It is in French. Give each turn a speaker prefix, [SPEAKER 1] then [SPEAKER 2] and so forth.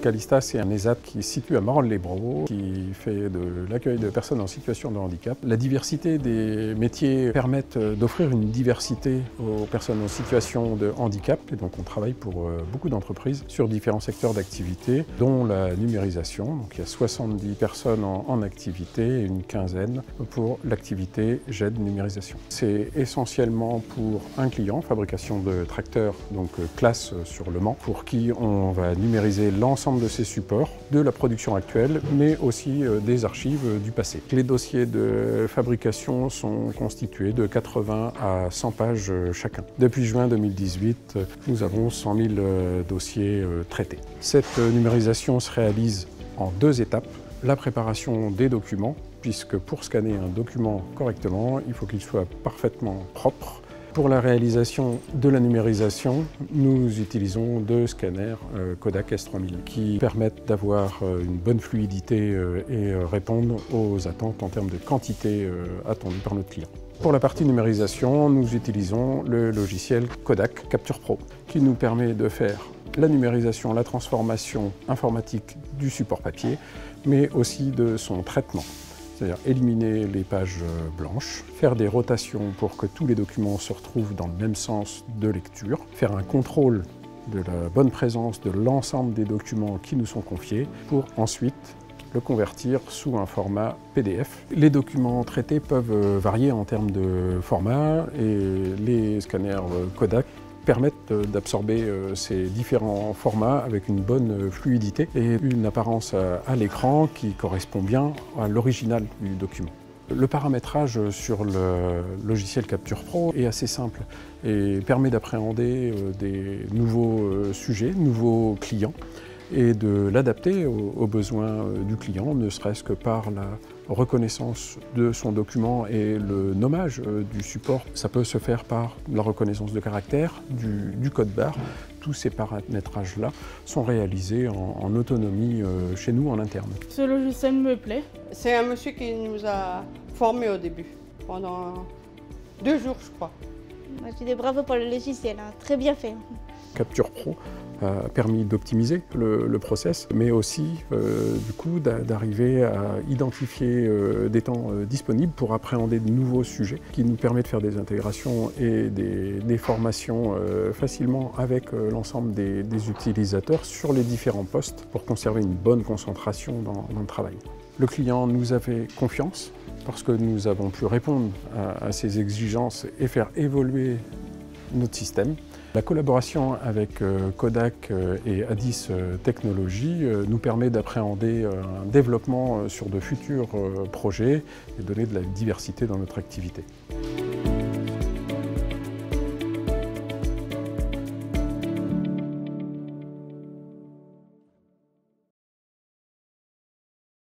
[SPEAKER 1] Calista, c'est un ESAT qui se situe à Marolles-les-Braaux, qui fait de l'accueil de personnes en situation de handicap. La diversité des métiers permettent d'offrir une diversité aux personnes en situation de handicap. Et donc on travaille pour beaucoup d'entreprises sur différents secteurs d'activité, dont la numérisation. Donc il y a 70 personnes en activité et une quinzaine pour l'activité GED numérisation. C'est essentiellement pour un client, fabrication de tracteurs, donc classe sur Le Mans, pour qui on va numériser l'ensemble de ses supports, de la production actuelle, mais aussi des archives du passé. Les dossiers de fabrication sont constitués de 80 à 100 pages chacun. Depuis juin 2018, nous avons 100 000 dossiers traités. Cette numérisation se réalise en 2 étapes. La préparation des documents, puisque pour scanner un document correctement, il faut qu'il soit parfaitement propre. Pour la réalisation de la numérisation, nous utilisons 2 scanners Kodak S3000 qui permettent d'avoir une bonne fluidité et répondre aux attentes en termes de quantité attendues par notre client. Pour la partie numérisation, nous utilisons le logiciel Kodak Capture Pro qui nous permet de faire la numérisation, la transformation informatique du support papier, mais aussi de son traitement. C'est-à-dire éliminer les pages blanches, faire des rotations pour que tous les documents se retrouvent dans le même sens de lecture, faire un contrôle de la bonne présence de l'ensemble des documents qui nous sont confiés, pour ensuite le convertir sous un format PDF. Les documents traités peuvent varier en termes de format et les scanners Kodak permettent d'absorber ces différents formats avec une bonne fluidité et une apparence à l'écran qui correspond bien à l'original du document. Le paramétrage sur le logiciel Capture Pro est assez simple et permet d'appréhender des nouveaux sujets, nouveaux clients, et de l'adapter aux besoins du client, ne serait-ce que par la reconnaissance de son document et le nommage du support. Ça peut se faire par la reconnaissance de caractère, du code barre. Tous ces paramétrages-là sont réalisés en autonomie chez nous en interne.
[SPEAKER 2] Ce logiciel me plaît.
[SPEAKER 3] C'est un monsieur qui nous a formés au début, pendant 2 jours je crois.
[SPEAKER 4] Moi, je dis bravo pour le logiciel, hein. Très bien fait.
[SPEAKER 1] Capture Pro a permis d'optimiser le process, mais aussi du coup d'arriver à identifier des temps disponibles pour appréhender de nouveaux sujets, qui nous permet de faire des intégrations et des formations facilement avec l'ensemble des utilisateurs sur les différents postes pour conserver une bonne concentration dans le travail. Le client nous avait confiance parce que nous avons pu répondre à ses exigences et faire évoluer notre système. La collaboration avec Kodak et Addis Technologies nous permet d'appréhender un développement sur de futurs projets et donner de la diversité dans notre activité.